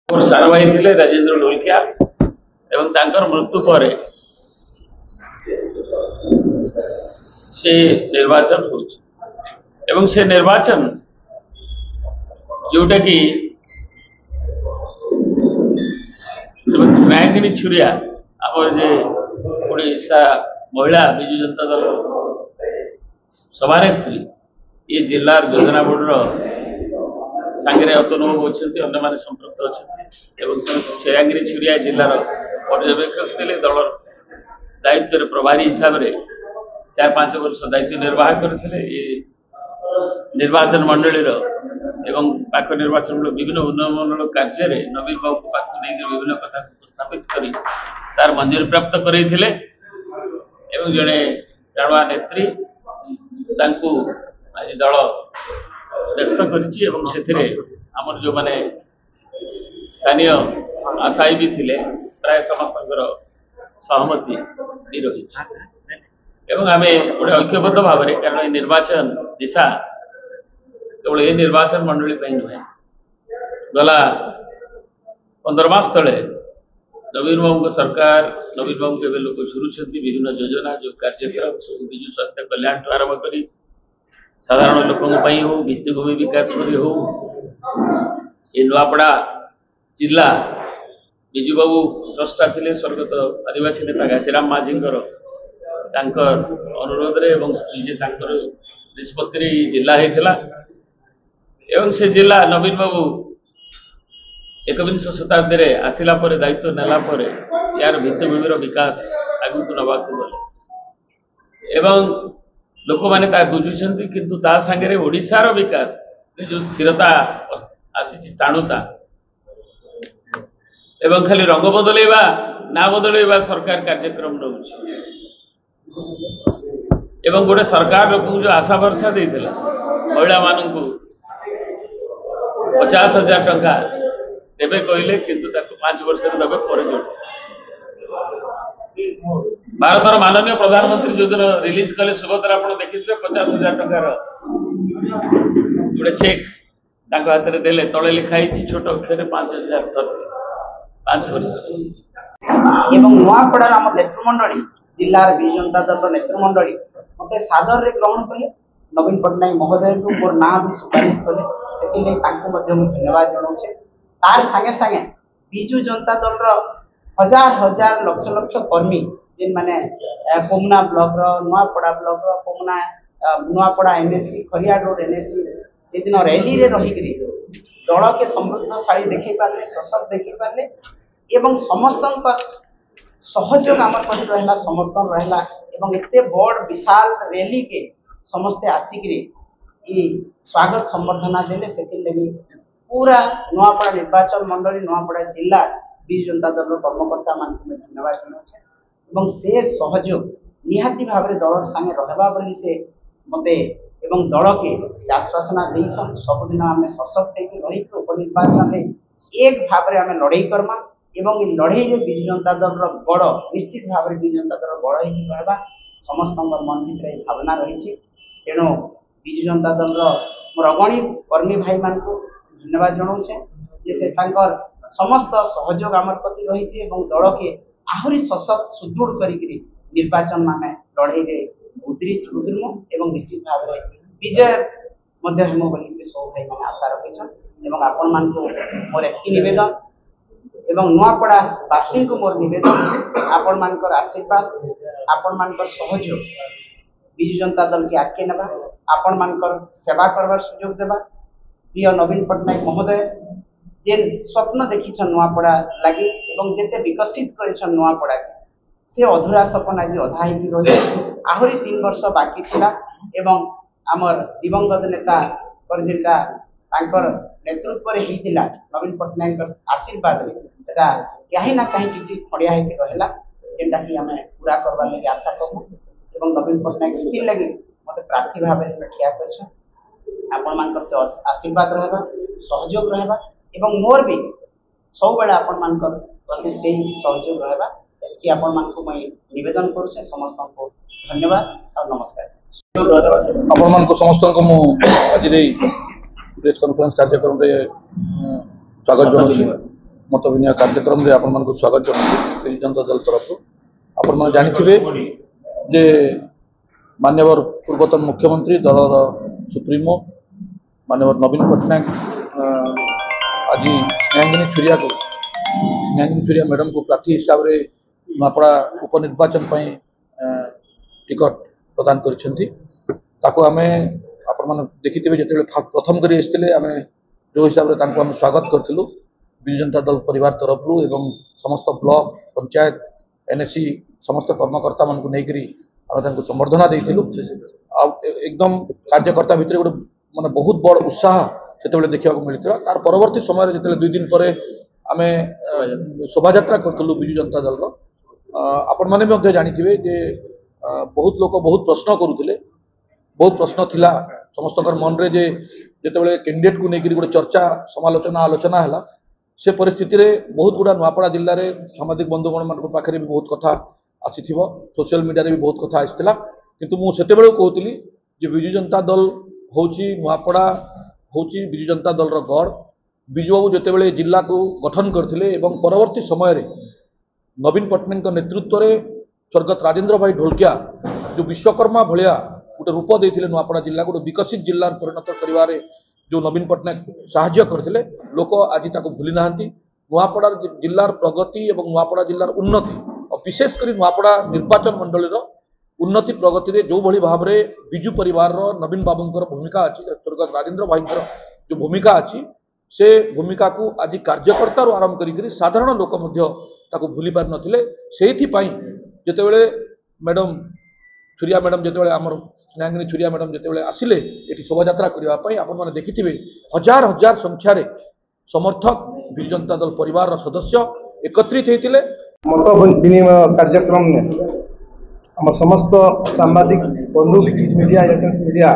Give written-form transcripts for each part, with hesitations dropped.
ମୋର ସାନ ଭାଇ ଥିଲେ ରାଜେନ୍ଦ୍ର ଢୋଲକିଆ ଏବଂ ତାଙ୍କର ମୃତ୍ୟୁ ପରେ ସେ ନିର୍ବାଚନ ହେଉଛି ଏବଂ ସେ ନିର୍ବାଚନ जोटा कि स्नेहिनी छुरिया आम जे ओडिशा महिला विजु जनता दल सभानेत्री ये जिला योजना बोर्ड सांगे अतनुभ अच्छे संपृक्त अच्छा श्रेयांगिनी छुरिया जिलार पर्यवेक्षक थे दल दायित्व प्रभारी हिसाब से 4-5 वर्ष दायित्व निर्वाह करते निर्वाचन मंडली एवं पाक निर्वाचन विभिन्न उन्नयनमूलक कार्य नवीन बाबू को पाक नहीं विभिन्न कथा उपस्थापित कर तार मंजूरी प्राप्त करते जड़े जाणुआ नेत्री आज दल न्यस्त कर जो माने स्थानीय आशायी भी थे प्राय समस्त सहमति रही आम गोटे ऐक्यबद्ध भाव में कारण निर्वाचन दिशा केवल ये निर्वाचन मंडली नुहे गला 15 मास तले नवीन बाबू सरकार नवीन बाबू के लोक झुरुंट विभिन्न योजना जो कार्यक्रम सब विजु स्वास्थ्य कल्याण आरंभ कर साधारण लोकों हो भित्तिभूमि विकास हो ये नुआपड़ा जिला विजु बाबू स्रष्टा थे स्वर्गत आदिवासी नेता घासीराम माझी अनुरोध निष्पत्ति जिला होता एवं से जिला नवीन बाबू 21 शताब्दी में आसला दायित्व नेला यार भित्तिभूमि विकास आगु नवा गले एवं लोक मैंने बुझुंट किंतु ता सांगे ओडिशार विकास जो स्थिरता आसी स्थाणुता एवं खाली रंग बदलैवा ना बदलैवा सरकार कार्यक्रम नौछि एवं गोटे सरकार लोक जो आशा भरसा देइथिला महिला मानू 50,000 टंका देवे कहले किंतु 5 वर्ष देवे पर भारत माननीय प्रधानमंत्री योजना रिलीज कले सुभद्रा आप देखिए 50,000 टंकार गोटे चेक हाथ में देले तले लिखाई छोट अक्षर 5,000 5 वर्ष नुआपड़ा नेतृमंडली जिलार विजु जनता दल नेतृमंडली मत सादर ग्रहण कले नवीन पट्टनायक महोदय को मोर ना भी सुपारिश कले से धन्यवाद जनाऊे तार सांगे सांगे विजु जनता दल हजार हजार लक्ष लक्ष कर्मी जिन माने Komna block Nuapada block Komna Nuapada NSC Khariya road NSC से दिन रैली रे रही दल के समृद्धशाली देखी पारे सशक्त देखी पारे एवं समस्त सहयोग आम रहा समर्थन रहा एवं एते बड़ विशाल रैली के समस्ते आसिक स्वागत संबर्धना देले से पूरा नुआपड़ा निर्वाचन मंडली नुआपड़ा जिला विजु जनता दल कर्मकर्ता मान धन्यवाद जनाऊे से सहयोग निहाती भाव में दल संगे रहा बोली से मते एवं दल के आश्वासना देछन सबुदिन आम सशक्त रही उपनिर्वाचन एक भाव में आम लड़ाई करमा एवं लड़ाई में विजु जनता दल गड़ निश्चित भाव में विजु जनता दल गड़ रहा समस्त मन भर भावना रही तेणु विजु जनता दल मोर अगणित कर्मी भाई मान को धन्यवाद जनाऊे से समस्त सहयोग आम प्रति रही दल के आहरी सशक्त सुदृढ़ कर निर्वाचन आम लड़ाई उद्रिमु एवं निश्चित भाव में विजय हेमु बोली सब भाई मैंने आशा रखी आपण मान मोर एक नवेदन एवं नुआपड़ा बासी को मोर नवेदन आपण मान आशीर्वाद आपण मान सहयोग विजु जनता दल के आगे ना आपण मान सेवा करवार सुजोग देवा प्रिय नवीन पट्टनायक महोदय जेन स्वप्न देखी नुआपड़ा लगी जिते विकसित कर नुआपड़ा से अधूरा सपन आज अधा रही आहरी 3 वर्ष बाकी था एवं आमर दिवंगत नेता जेटा नेतृत्व नवीन पट्टनायक आशीर्वाद कहीं ना कहीं किसी खड़िया होगा जेनटा कि आम पूरा करवार लगे आशा करूँ एवं नवीन पट्टनायक से लगे मत प्रार्थी भाव में ठिया कर आशीर्वाद रहा सहयोग रहा एवं मोर भी सब बेले आपण मान प्रति से सहयोग रहा कि आपण मान को मैं निवेदन करुचे समस्त को धन्यवाद और नमस्कार आपण मान को समस्त को मु आज प्रेस कॉन्फ्रेंस कार्यक्रम रे स्वागत जनाउछि मत विनिमय कार्यक्रम में आपण मानक स्वागत जनाऊँ विजु जनता दल तरफ। आपण मैंने जानिथिबे जे मान्यवर पूर्वतन मुख्यमंत्री दलर सुप्रीमो मान्यवर नवीन पट्टनायक आज स्नेहांगिनी छुरिया मैडम को प्रार्थी हिसाब से नुआपड़ा उपनिर्वाचन टिकट प्रदान करिसेंती। ताको आमे आपण माने देखिथिबे जेते प्रथम करी आस्थिले आमे जो हिसाब से तांको आमे स्वागत करथिलु विजु जनता दल परिवार तरफ एवं समस्त ब्लॉक पंचायत एनएससी समस्त कर्मकर्ता मानकु नै करी आमे तांको संबर्धना देइथिलु। एकदम कार्यकर्ता भितर गोटे माने बहुत बड़ उत्साह सेतेबेले देखिबा को मिलितला। तार परवर्ती समय जेतेबेले 2 दिन परे आमे शोभा यात्रा करथिलु विजु जनता दल रो। आपण माने भी जानिथिबे जे बहुत लोक बहुत प्रश्न करुथिले, बहुत प्रश्न थिला समस्त मन रे जे जेतेबेले कैंडिडेट को लेकर गोटे चर्चा समालोचना आलोचना है से परिस्थिति रे बहुत गुड़ा नुआपड़ा जिले में सामाजिक बंधुगण मान पाखे भी बहुत कथा आसीथिबो, सोशल मीडिया रे भी बहुत कथा आसीथिला। किंतु मु सेतेबेले कहूतिली जे विजु जनता दल होची नुआपड़ा होची विजु जनता दल रो गढ़। विजु बाबू जेतेबेले जिला को गठन करथिले एवं परवर्ती समय रे नवीन पट्टनायक नेतृत्व में स्वर्गत राजेंद्र भाई ढोलकिया जो विश्वकर्मा भाया गोटे रूप देते नुआपड़ा जिला गोटे विकसित जिला परिणत कर जो नवीन पट्टनायक साहाय्य करते लोक आज ताको भूली ना। नुआपड़ा जिलार प्रगति और नुआपड़ा जिलार उन्नति और विशेषकर नुआपड़ा निर्वाचन मंडल उन्नति प्रगति रे जो भली भाव में विजु परिवार नवीन बाबूंकर भूमिका अच्छी, स्वर्गत राजेंद्र भाई जो भूमिका अच्छी से भूमिका को आज कार्यकर्ता आरंभ करी साधारण लोक ताको भूली पार नथिले। सेहिथिपाई जेतेबेले मैडम छुरिया मैडम जेतेबेले आमर स्नेहांगिनी छुरिया मैडम जेतेबेले आसिले एठी शोभा यात्रा करिवा पई आपण माने देखिथिबे हजार हजार संख्या रे समर्थक विजु जनता दल परिवार रा सदस्य एकत्रित हेतिले। मत विनिमय कार्यक्रम में आम समस्त सांबादिक बंधु मीडिया इलेक्ट्रॉनिक्स मीडिया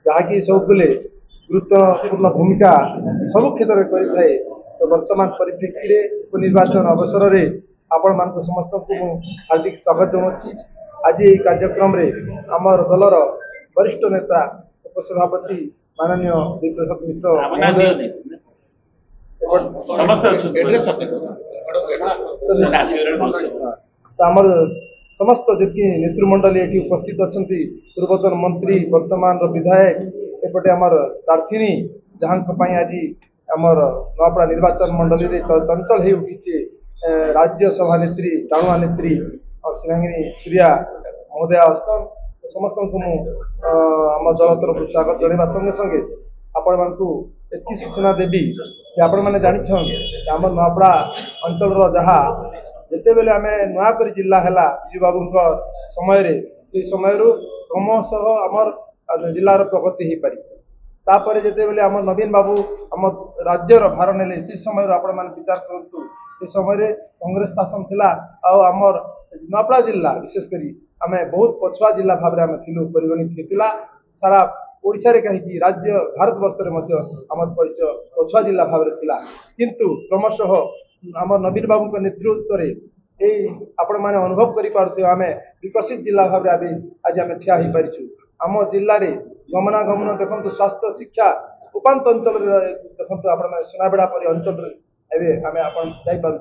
जहाँकि सब बेले गुरुत्वपूर्ण भूमिका सब क्षेत्र में करें। तो वर्तमान परिप्रेक्षी में उपनिर्वाचन अवसर में आपण मान समस्त को हार्दिक स्वागत जनाऊँ। आज ये कार्यक्रम रे आमर दलर वरिष्ठ नेता उपसभापति माननीय देवप्रसाद मिश्र महोदय आमर समस्त जी नेतृमंडल ये उपस्थित अच्छा पूर्वतन मंत्री वर्तमान विधायक एपटे आमर प्रार्थिनी जहाँ आज आमर नुआपड़ा निर्वाचन मंडली रे चंचल हो उठी राज्यसभा नेत्री टाणुआ नेत्री और स्नेहांगिनी छुरिया महोदय अस्तन समस्त को आम दल तरफ स्वागत जनवा संगे संगे आपण मानकु एतकी सूचना देवी जे आपण माने जानिछन आम नुआपड़ा अंचल जहाँ जिते बेले आम नुआ कर जिला है विजु बाबू समय से समय क्रमशः आमर जिलार प्रगति हो पारी। तापर जिते बेले आम नवीन बाबू आम राज्यर भार नेले से समय आपण माने विचार करतु से समय कांग्रेस शासन थिला आमर नुआपड़ा जिला विशेषकर आम बहुत पछुआ जिला भाव में थिलु परिगणित होता सारा ओडिशा रे कहीं राज्य भारत वर्ष में आम परिचय पछुआ जिला भाव में थिला। किंतु क्रमशः आम नवीन बाबू नेतृत्व में यही आपण मैंने अनुभव कर आम विकसित जिला भाव में आज आम ठिया हो पारिछु। आम जिले में गमनागमन देखो स्वास्थ्य शिक्षा उपात अंचल देखो आप सुनाबेड़ा परी अंचल आम जापार